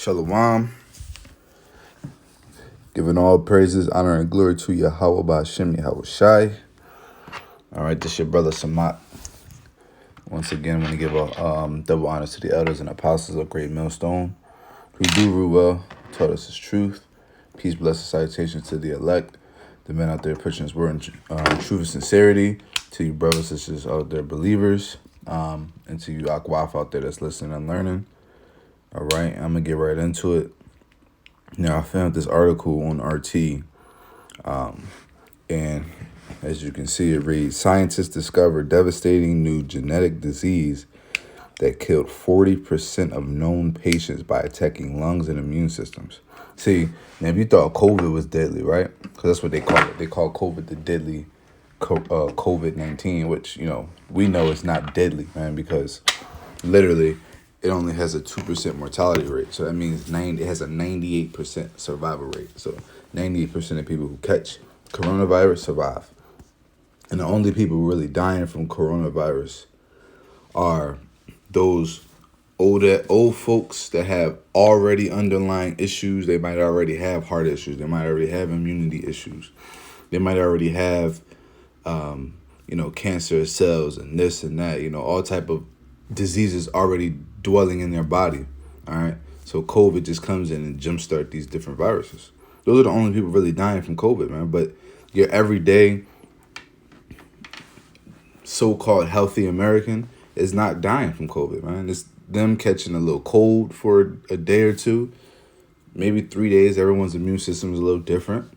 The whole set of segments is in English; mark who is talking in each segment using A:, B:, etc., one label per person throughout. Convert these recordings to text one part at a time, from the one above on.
A: Shalom. Giving all praises, honor, and glory to Yahweh Ba'Shem Yahweh Shai. All right, this your brother Samat. Once again, I'm going to give a double honors to the elders and apostles of Great Millstone, who do rule well, taught us his truth. Peace, blessed salutations to the elect, the men out there preaching his word in truth and sincerity, to you brothers and sisters out there believers, and to you Akwaf out there that's listening and learning. All right, I'm going to get right into it. Now, I found this article on RT, and as you can see, it reads, scientists discovered devastating new genetic disease that killed 40% of known patients by attacking lungs and immune systems. See, now if you thought COVID was deadly, right? Because that's what they call it. They call COVID the deadly COVID-19, which, we know it's not deadly, man, because literally it only has a 2% mortality rate. So that means it has a 98% survival rate. So 98% of people who catch coronavirus survive. And the only people really dying from coronavirus are those old folks that have already underlying issues. They might already have heart issues. They might already have immunity issues. They might already have, cancerous cells and this and that, all type of diseases already dwelling in their body. All right. So COVID just comes in and jumpstart these different viruses. Those are the only people really dying from COVID, man. But your everyday so-called healthy American is not dying from COVID, man. It's them catching a little cold for a day or two, maybe 3 days. Everyone's immune system is a little different.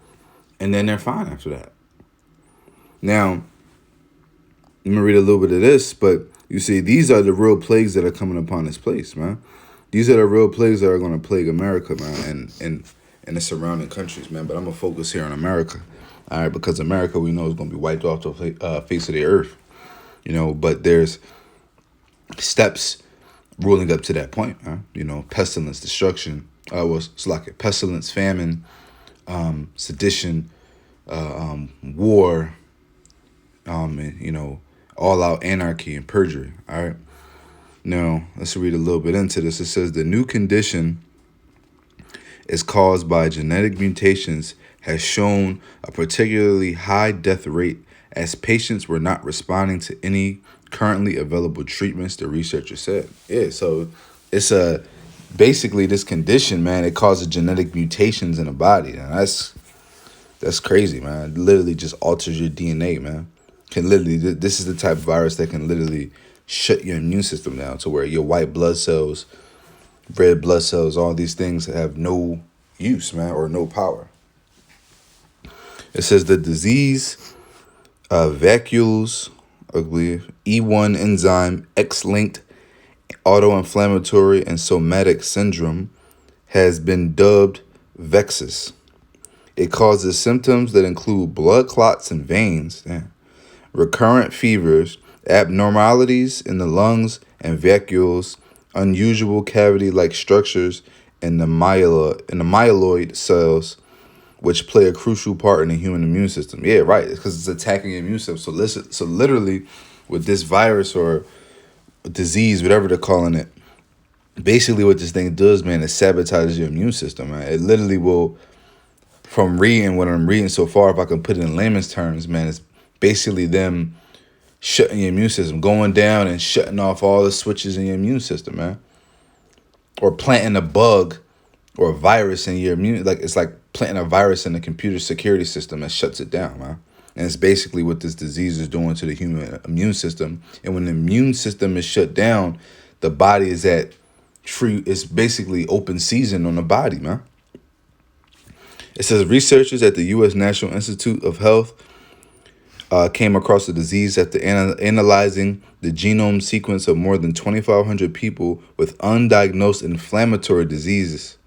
A: And then they're fine after that. Now, I'm going to read a little bit of this, but you see, these are the real plagues that are coming upon this place, man. These are the real plagues that are going to plague America, man, and the surrounding countries, man. But I'm going to focus here on America, all right, because America, we know, is going to be wiped off the face of the earth, but there's steps rolling up to that point, pestilence, destruction, pestilence, famine, sedition, war, and, all-out anarchy and perjury, all right? Now, let's read a little bit into this. It says, the new condition is caused by genetic mutations has shown a particularly high death rate as patients were not responding to any currently available treatments, the researcher said. Yeah, so it's basically this condition, man, it causes genetic mutations in the body. And that's crazy, man. It literally just alters your DNA, man. This is the type of virus that can literally shut your immune system down to where your white blood cells, red blood cells, all these things have no use, man, or no power. It says the disease, vacuoles, I believe, E1 enzyme X-linked autoinflammatory and somatic syndrome has been dubbed VEXAS. It causes symptoms that include blood clots in veins, recurrent fevers, abnormalities in the lungs and vacuoles, unusual cavity-like structures in the myeloid cells, which play a crucial part in the human immune system. Yeah, right, because it's attacking your immune system. So literally, with this virus or disease, whatever they're calling it, basically what this thing does, man, is sabotages your immune system, man. It literally will, from reading what I'm reading so far, if I can put it in layman's terms, man, it's basically them shutting your immune system, going down and shutting off all the switches in your immune system, man. Or planting a bug or a virus in your immune, it's like planting a virus in the computer security system that shuts it down, man. And it's basically what this disease is doing to the human immune system. And when the immune system is shut down, the body is it's basically open season on the body, man. It says researchers at the U.S. National Institute of Health came across the disease after analyzing the genome sequence of more than 2,500 people with undiagnosed inflammatory diseases.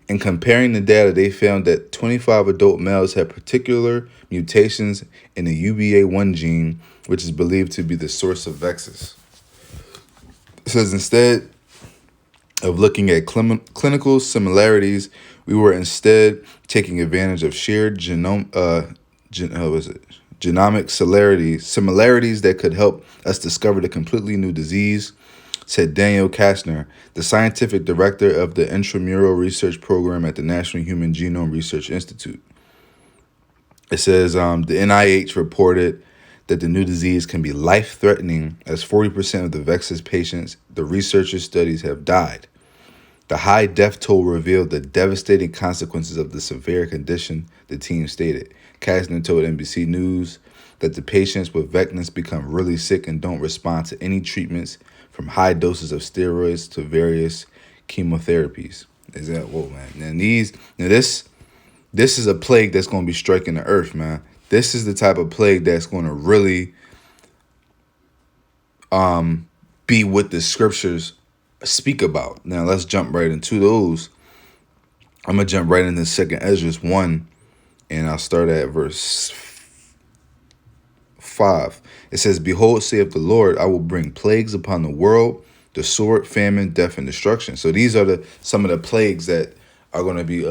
A: In comparing the data, they found that 25 adult males had particular mutations in the UBA1 gene, which is believed to be the source of VEXAS. It says instead of looking at clinical similarities, we were instead taking advantage of shared genomic similarities that could help us discover the completely new disease. said Daniel Kastner, the scientific director of the Intramural Research Program at the National Human Genome Research Institute. It says the NIH reported that the new disease can be life-threatening, as 40% of the Vexus patients the researchers' studies have died. The high death toll revealed the devastating consequences of the severe condition, the team stated. Kastner told NBC News that the patients with Vexus become really sick and don't respond to any treatments, from high doses of steroids to various chemotherapies. Is that, whoa, man? And this is a plague that's going to be striking the earth, man. This is the type of plague that's going to really be what the scriptures speak about. Now, let's jump right into those. I'm going to jump right into 2nd Ezra 1, and I'll start at verse 5. It says, "Behold, saith the Lord, I will bring plagues upon the world, the sword, famine, death, and destruction." So these are some of the plagues that are going to be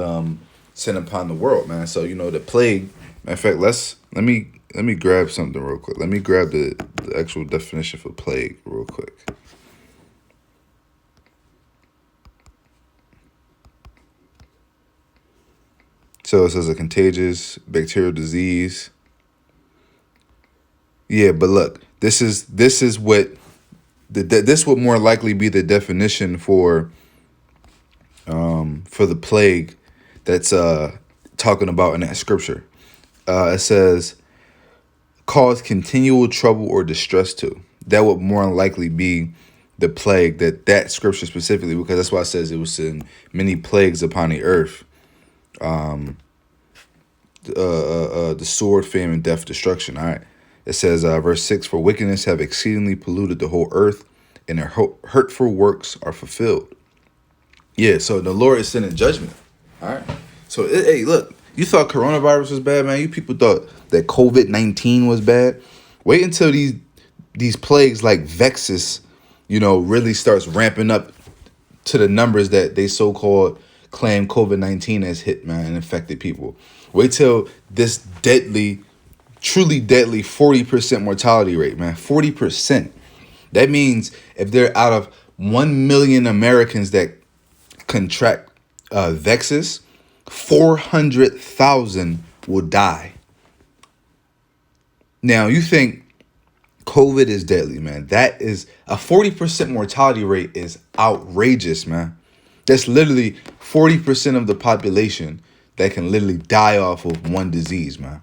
A: sent upon the world, man. So, the plague, matter of fact, let me grab something real quick. Let me grab the actual definition for plague real quick. So it says a contagious bacterial disease. Yeah, but look, this would more likely be the definition for the plague that's talking about in that scripture. It says cause continual trouble or distress to. That would more likely be the plague that scripture specifically, because that's why it says it was in many plagues upon the earth. The sword, famine, death, destruction. All right. It says, verse 6, "For wickedness have exceedingly polluted the whole earth, and their hurtful works are fulfilled." Yeah, so the Lord is sending judgment. All right. So, hey, look, you thought coronavirus was bad, man. You people thought that COVID-19 was bad. Wait until these plagues like Vexus, really starts ramping up to the numbers that they so-called claim COVID-19 has hit, man, and infected people. Wait till this truly deadly 40% mortality rate, man. 40%. That means if they're out of 1 million Americans that contract Vexus, 400,000 will die. Now, you think COVID is deadly, man. That is a 40% mortality rate is outrageous, man. That's literally 40% of the population that can literally die off of one disease, man.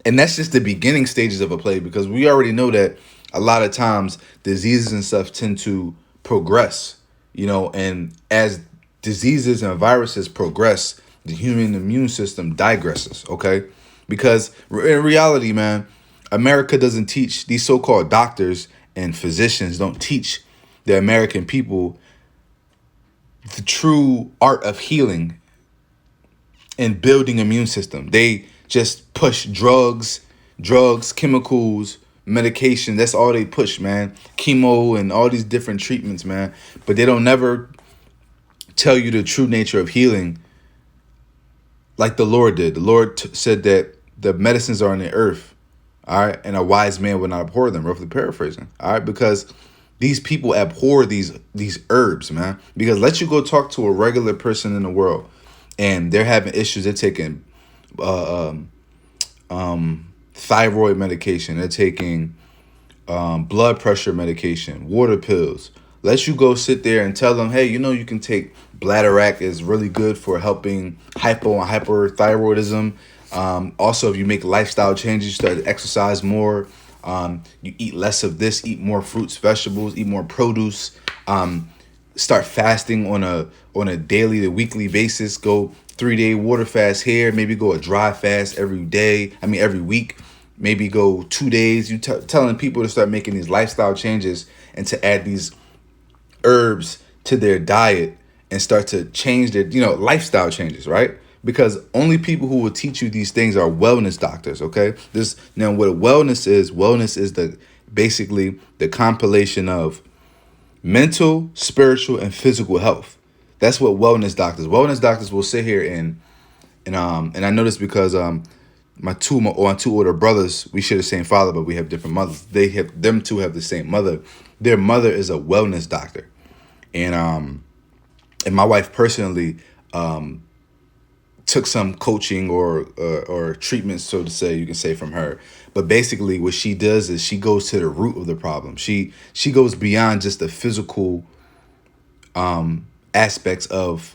A: And that's just the beginning stages of a plague, because we already know that a lot of times diseases and stuff tend to progress, and as diseases and viruses progress, the human immune system digresses, okay? Because in reality, man, America doesn't teach, these so-called doctors and physicians don't teach the American people the true art of healing and building immune system. They just push drugs, chemicals, medication. That's all they push, man. Chemo and all these different treatments, man. But they don't never tell you the true nature of healing like the Lord did. The Lord said that the medicines are on the earth, all right? And a wise man would not abhor them, roughly paraphrasing, all right? Because these people abhor these herbs, man. Because let you go talk to a regular person in the world, and they're having issues. They're taking thyroid medication. They're taking blood pressure medication, water pills. Let you go sit there and tell them, hey, you can take Bladderwrack, is really good for helping hypo and hyperthyroidism. Also, if you make lifestyle changes, you start to exercise more. You eat less of this, eat more fruits, vegetables, eat more produce. Start fasting on a daily to weekly basis. Go 3-day water fast here. Maybe go a dry fast every week. Maybe go 2 days. You telling people to start making these lifestyle changes and to add these herbs to their diet and start to change their, lifestyle changes, right? Because only people who will teach you these things are wellness doctors, okay? Now what wellness is basically the compilation of mental, spiritual, and physical health. That's what wellness doctors will sit here and I know this because my two older brothers, we share the same father, but we have different mothers. Them two have the same mother. their mother is a wellness doctor, and my wife personally took some coaching or treatment, so to say, you can say, from her. But basically, what she does is she goes to the root of the problem. She goes beyond just the physical aspects of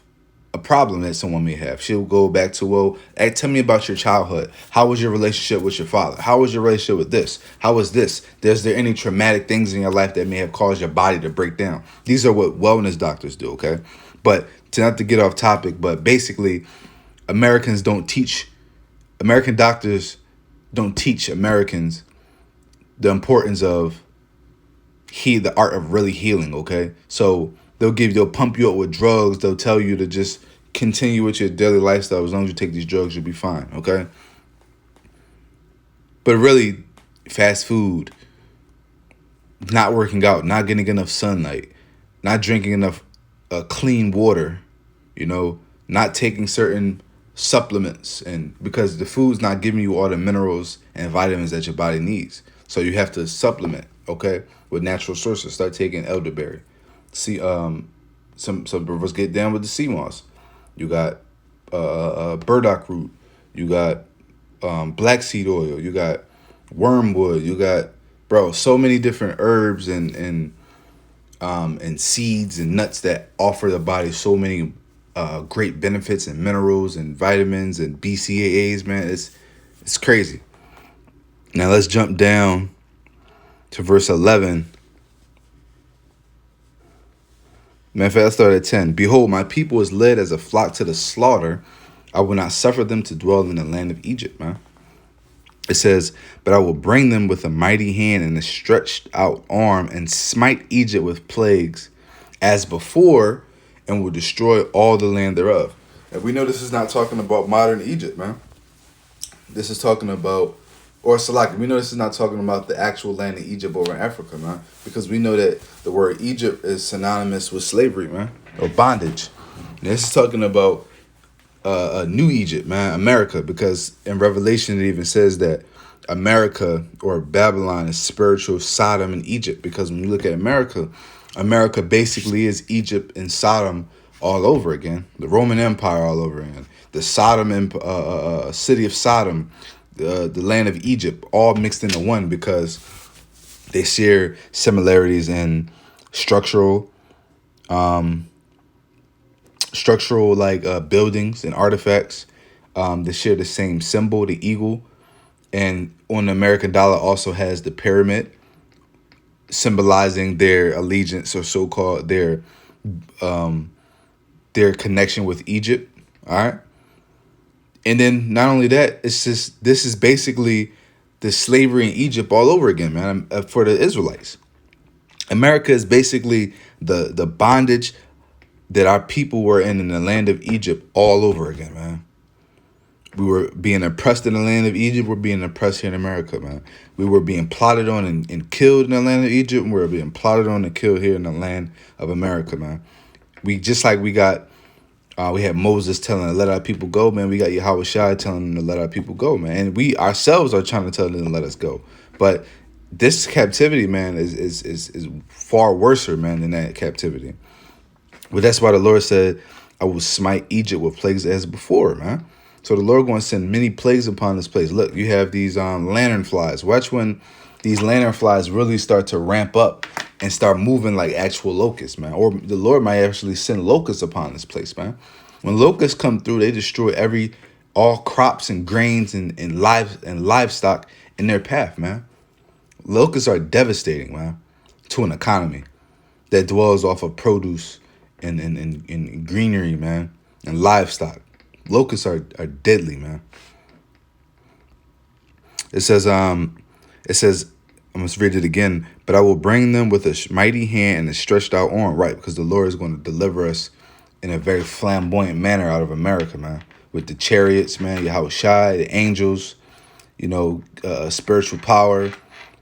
A: a problem that someone may have. She'll go back to, well, hey, tell me about your childhood. How was your relationship with your father? How was your relationship with this? How was this? Is there any traumatic things in your life that may have caused your body to break down? These are what wellness doctors do, okay? But not to get off topic, but basically, American doctors don't teach Americans the importance of the art of really healing, okay? So they'll pump you up with drugs. They'll tell you to just continue with your daily lifestyle. As long as you take these drugs, you'll be fine, okay? But really, fast food, not working out, not getting enough sunlight, not drinking enough clean water, not taking certain supplements, and because the food's not giving you all the minerals and vitamins that your body needs. So you have to supplement, okay, with natural sources. Start taking elderberry. See, some of us get down with the sea moss. You got burdock root. You got black seed oil. You got wormwood. You got, so many different herbs and seeds and nuts that offer the body so many great benefits and minerals and vitamins and BCAAs, man. It's crazy. Now let's jump down to verse 11. Matter of fact, let's start at 10. Behold, my people is led as a flock to the slaughter. I will not suffer them to dwell in the land of Egypt, man. It says, but I will bring them with a mighty hand and a stretched out arm and smite Egypt with plagues as before, and will destroy all the land thereof. And we know this is not talking about modern Egypt, man. This is talking about, or Salaki, we know this is not talking about the actual land of Egypt over in Africa, man. Because we know that the word Egypt is synonymous with slavery, man, or bondage. And this is talking about a new Egypt, man, America. Because in Revelation it even says that America or Babylon is spiritual Sodom and Egypt. Because when you look at America basically is Egypt and Sodom all over again. The Roman Empire all over again. The city of Sodom, the land of Egypt, all mixed into one because they share similarities in structural buildings and artifacts. They share the same symbol, the eagle. And on the American dollar also has the pyramid, symbolizing their allegiance, or so-called their connection with Egypt. All right. And then not only that, this is basically the slavery in Egypt all over again, man, for the Israelites. America is basically the bondage that our people were in the land of Egypt all over again, man. We were being oppressed in the land of Egypt. We're being oppressed here in America, man. We were being plotted on and killed in the land of Egypt. And we were being plotted on and killed here in the land of America, man. We had Moses telling to let our people go, man. We got Yahweh Shai telling them to let our people go, man. And we ourselves are trying to tell them to let us go. But this captivity, man, is far worse, man, than that captivity. But that's why the Lord said, I will smite Egypt with plagues as before, man. So the Lord going to send many plagues upon this place. Look, you have these lantern flies. Watch when these lantern flies really start to ramp up and start moving like actual locusts, man. Or the Lord might actually send locusts upon this place, man. When locusts come through, they destroy all crops and grains and livestock in their path, man. Locusts are devastating, man, to an economy that dwells off of produce and greenery, man, and livestock. Locusts are deadly, man. It says, I'm going to read it again. But I will bring them with a mighty hand and a stretched out arm, right? Because the Lord is going to deliver us in a very flamboyant manner out of America, man. With the chariots, man, Yahweh Shai, the angels, spiritual power,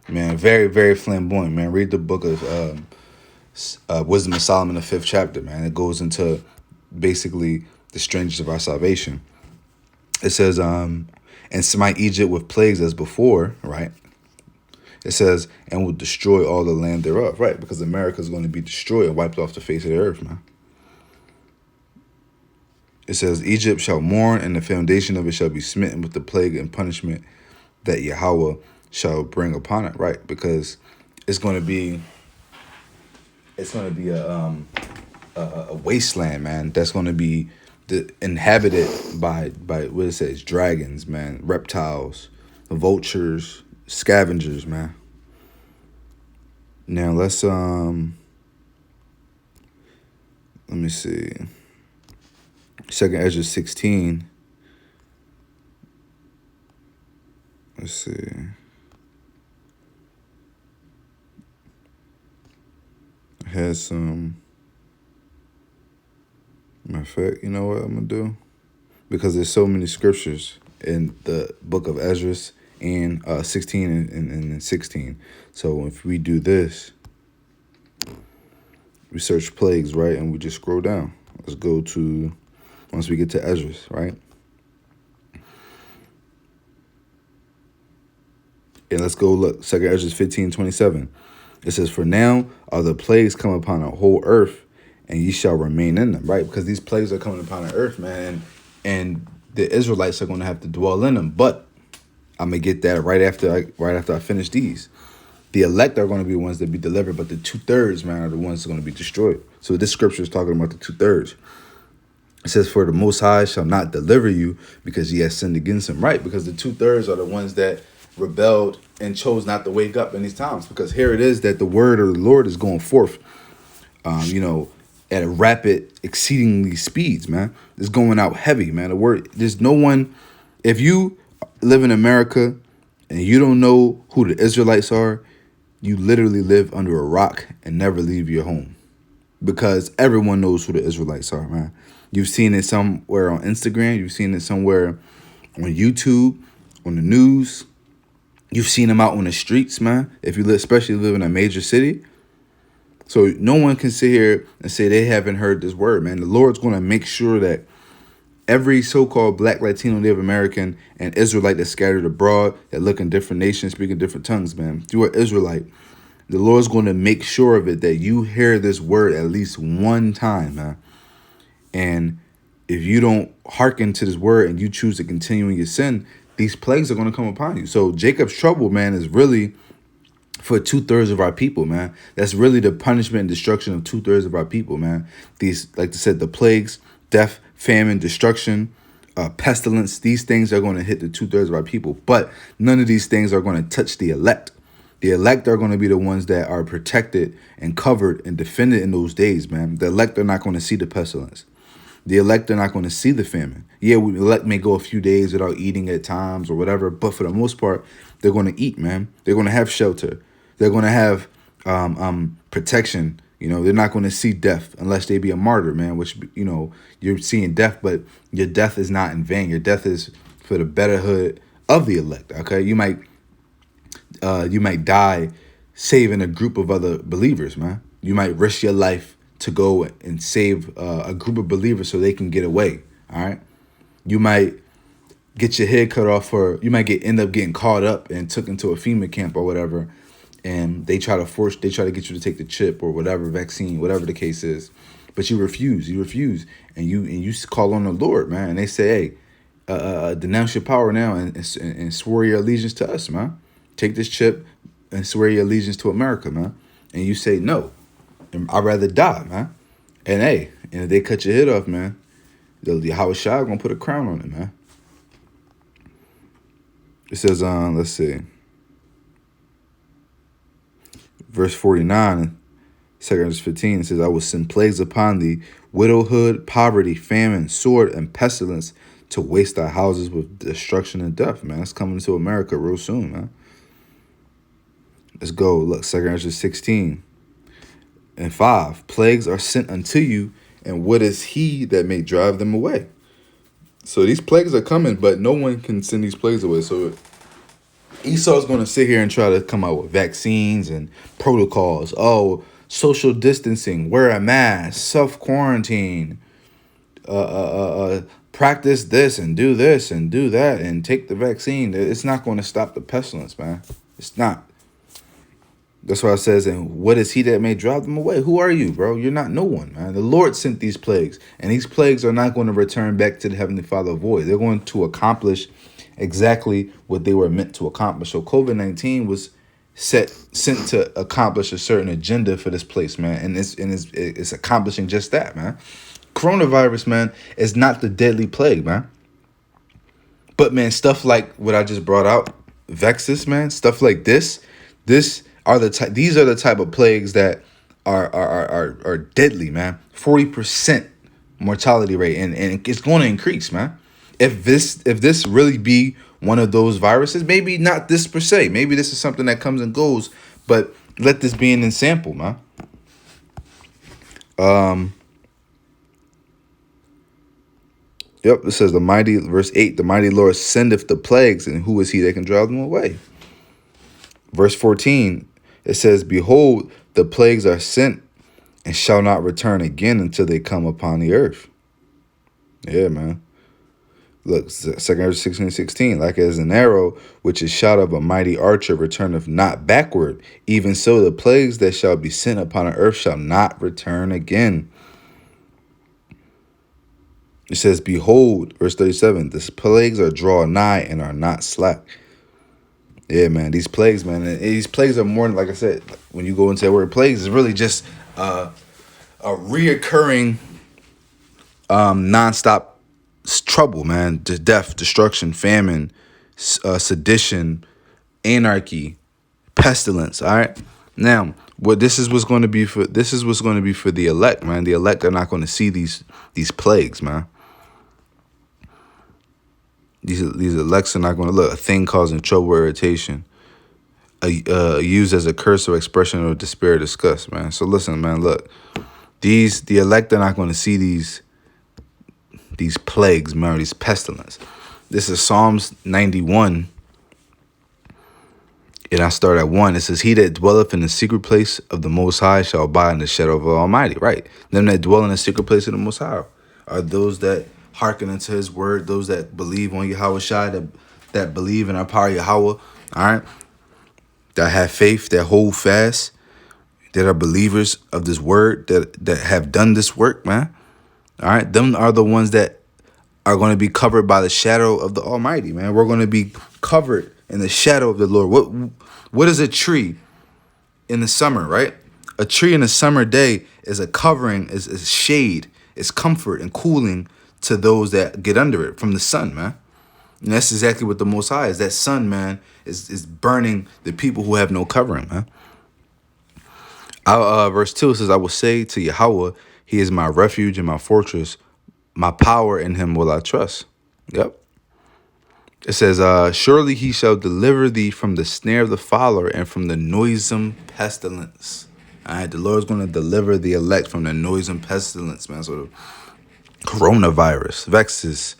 A: man. Very, very flamboyant, man. Read the book of Wisdom of Solomon, the 5th chapter, man. It goes into basically the strangers of our salvation. It says, and smite Egypt with plagues as before, right? It says, and will destroy all the land thereof. Right, because America is going to be destroyed and wiped off the face of the earth, man. It says, Egypt shall mourn, and the foundation of it shall be smitten with the plague and punishment that Yahweh shall bring upon it. Right, because it's going to be a wasteland, man. That's going to be inhabited by what it says, dragons, man, reptiles, vultures, scavengers, man. Now let me see. Second Ezra 16. Let's see. I had some. Matter of fact, you know what I'm gonna do? Because there's so many scriptures in the book of Ezra and 16 and 16. So if we do this, we search plagues, right? And we just scroll down. Let's go to, once we get to Ezra, right? And let's go look, 2 Ezra 15:27. It says, for now are the plagues come upon the whole earth, and ye shall remain in them, right? Because these plagues are coming upon the earth, man, and the Israelites are going to have to dwell in them. But I'm gonna get that right after I finish these. The elect are going to be the ones that be delivered, but the 2/3, man, are the ones that are going to be destroyed. So this scripture is talking about the 2/3. It says, for the Most High shall not deliver you because ye have sinned against him, right? Because the 2/3 are the ones that rebelled and chose not to wake up in these times. Because here it is that the word of the Lord is going forth, at a rapid, exceedingly speeds, man. It's going out heavy, man. The word, there's no one, if you live in America and you don't know who the Israelites are, you literally live under a rock and never leave your home. Because everyone knows who the Israelites are, man. You've seen it somewhere on Instagram. You've seen it somewhere on YouTube, on the news. You've seen them out on the streets, man. If you especially live in a major city. So no one can sit here and say they haven't heard this word, man. The Lord's going to make sure that every so-called Black, Latino, Native American, and Israelite that's scattered abroad, that look in different nations, speaking different tongues, man. If you're an Israelite, the Lord's going to make sure of it that you hear this word at least one time, man. And if you don't hearken to this word and you choose to continue in your sin, these plagues are going to come upon you. So Jacob's trouble, man, is really for 2/3 of our people, man. That's really the punishment and destruction of 2/3 of our people, man. These, like I said, the plagues, death, famine, destruction, pestilence, these things are going to hit the 2/3 of our people. But none of these things are going to touch the elect. The elect are going to be the ones that are protected and covered and defended in those days, man. The elect are not going to see the pestilence. The elect are not going to see the famine. Yeah, the elect may go a few days without eating at times or whatever, but for the most part, they're going to eat, man. They're going to have shelter. They're going to have protection. They're not going to see death unless they be a martyr, man, which, you're seeing death, but your death is not in vain. Your death is for the betterhood of the elect, okay? You might die saving a group of other believers, man. You might risk your life to go and save a group of believers so they can get away, all right? You might get your head cut off, or you might end up getting caught up and took into a FEMA camp or whatever, and they try to get you to take the chip or whatever, vaccine, whatever the case is, but you refuse, and you call on the Lord, man, and they say, hey, denounce your power now and swear your allegiance to us, man. Take this chip and swear your allegiance to America, man. And you say, no, I'd rather die, man. And hey, and if they cut your head off, man, Yahweh Shai gonna put a crown on it, man. It says, let's see. Verse 49, 2 15, it says, I will send plagues upon thee, widowhood, poverty, famine, sword, and pestilence to waste thy houses with destruction and death, man. It's coming to America real soon, man. Let's go. Look, 2 16 and 5. Plagues are sent unto you, and what is he that may drive them away? So these plagues are coming, but no one can send these plagues away. So Esau's going to sit here and try to come out with vaccines and protocols. Oh, social distancing, wear a mask, self-quarantine, practice this and do that and take the vaccine. It's not going to stop the pestilence, man. It's not. That's why it says, and what is he that may drive them away? Who are you, bro? You're not no one, man. The Lord sent these plagues, and these plagues are not going to return back to the Heavenly Father void. They're going to accomplish exactly what they were meant to accomplish. So COVID-19 was sent to accomplish a certain agenda for this place, man, and it's accomplishing just that, man. Coronavirus, man, is not the deadly plague, man. But man, stuff like what I just brought out, Vexus, man, stuff like these are the type of plagues that are deadly, man. 40% mortality rate, and it's going to increase, man. If this really be one of those viruses, maybe not this per se, maybe this is something that comes and goes, but let this be an example, man. Yep, it says verse 8, the mighty Lord sendeth the plagues, and who is he that can drive them away? Verse 14, it says, behold, the plagues are sent and shall not return again until they come upon the earth. Yeah, man. Look, 2 Corinthians 16:16, like as an arrow which is shot of a mighty archer returneth not backward, even so the plagues that shall be sent upon the earth shall not return again. It says, behold, verse 37, the plagues are drawn nigh and are not slack. Yeah, man, these plagues, man, and these plagues are more, like I said, when you go into that word plagues, it's really just a reoccurring, nonstop trouble, man. Death, destruction, famine, sedition, anarchy, pestilence. All right. Now, this is what's going to be for the elect, man. The elect are not going to see these plagues, man. These elects are not going to look a thing causing trouble or irritation, used as a curse or expression of despair or disgust, man. So listen, man, look, the elect are not going to see these plagues, man, these pestilence. This is Psalms 91, and I start at 1. It says, he that dwelleth in the secret place of the Most High shall abide in the shadow of the Almighty. Right. Them that dwell in the secret place of the Most High are those that hearken unto his word, those that believe on Yahweh Shai, that believe in our power Yahweh, all right, that have faith, that hold fast, that are believers of this word, that have done this work, man. All right, them are the ones that are going to be covered by the shadow of the Almighty, man. We're going to be covered in the shadow of the Lord. What is a tree in the summer, right? A tree in a summer day is a covering, is shade, is comfort and cooling to those that get under it from the sun, man. And that's exactly what the Most High is. That sun, man, is burning the people who have no covering, man. Verse 2 says, I will say to Yahweh, he is my refuge and my fortress. My power, in him will I trust. Yep. It says, surely he shall deliver thee from the snare of the fowler and from the noisome pestilence. All right, the Lord's going to deliver the elect from the noisome pestilence, man. So coronavirus, Vexus,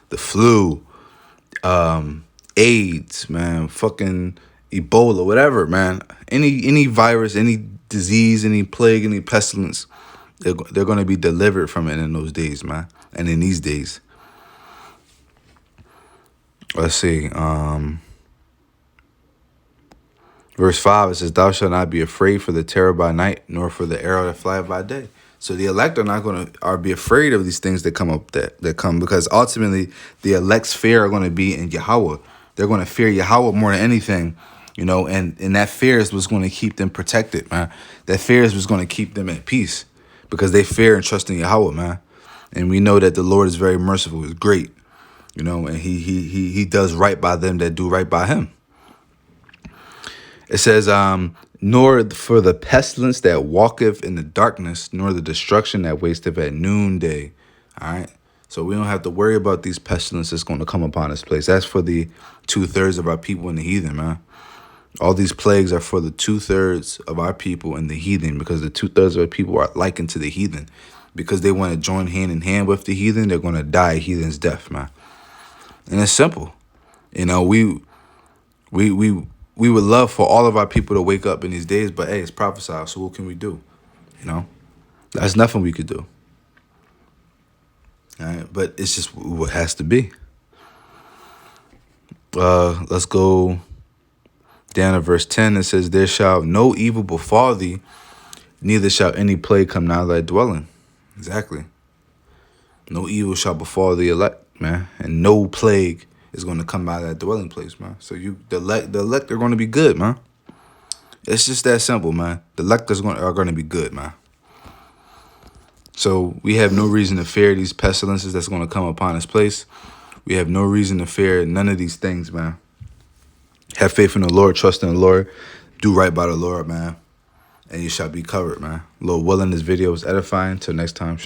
A: the flu, AIDS, man, fucking Ebola, whatever, man. Any virus, any disease, any plague, any pestilence, they're going to be delivered from it in those days, man. And in these days. Let's see. Verse 5, it says, thou shalt not be afraid for the terror by night, nor for the arrow that flieth by day. So the elect are not going to be afraid of these things that come up, that come, because ultimately the elect's fear are going to be in Yahweh. They're going to fear Yahweh more than anything, you know, and that fear is what's going to keep them protected, man. That fear is what's going to keep them at peace, because they fear and trust in Yahweh, man. And we know that the Lord is very merciful, is great, you know, and he does right by them that do right by him. It says, nor for the pestilence that walketh in the darkness, nor the destruction that wasteth at noonday. All right. So we don't have to worry about these pestilences going to come upon this place. That's for the 2/3 of our people in the heathen, man. All these plagues are for the 2/3 of our people in the heathen, because the 2/3 of our people are likened to the heathen. Because they want to join hand in hand with the heathen, they're going to die a heathen's death, man. And it's simple. You know, we would love for all of our people to wake up in these days, but hey, it's prophesied, so what can we do? You know, there's nothing we could do. All right, but it's just what has to be. Let's go Down to verse 10, it says, there shall no evil befall thee, neither shall any plague come nigh thy dwelling. Exactly. No evil shall befall the elect, man. And no plague is going to come by that dwelling place, man. So the elect are going to be good, man. It's just that simple, man. The elect are going to be good, man. So we have no reason to fear these pestilences that's going to come upon this place. We have no reason to fear none of these things, man. Have faith in the Lord, trust in the Lord, do right by the Lord, man, and you shall be covered, man. Lord willing, this video was edifying. Till next time.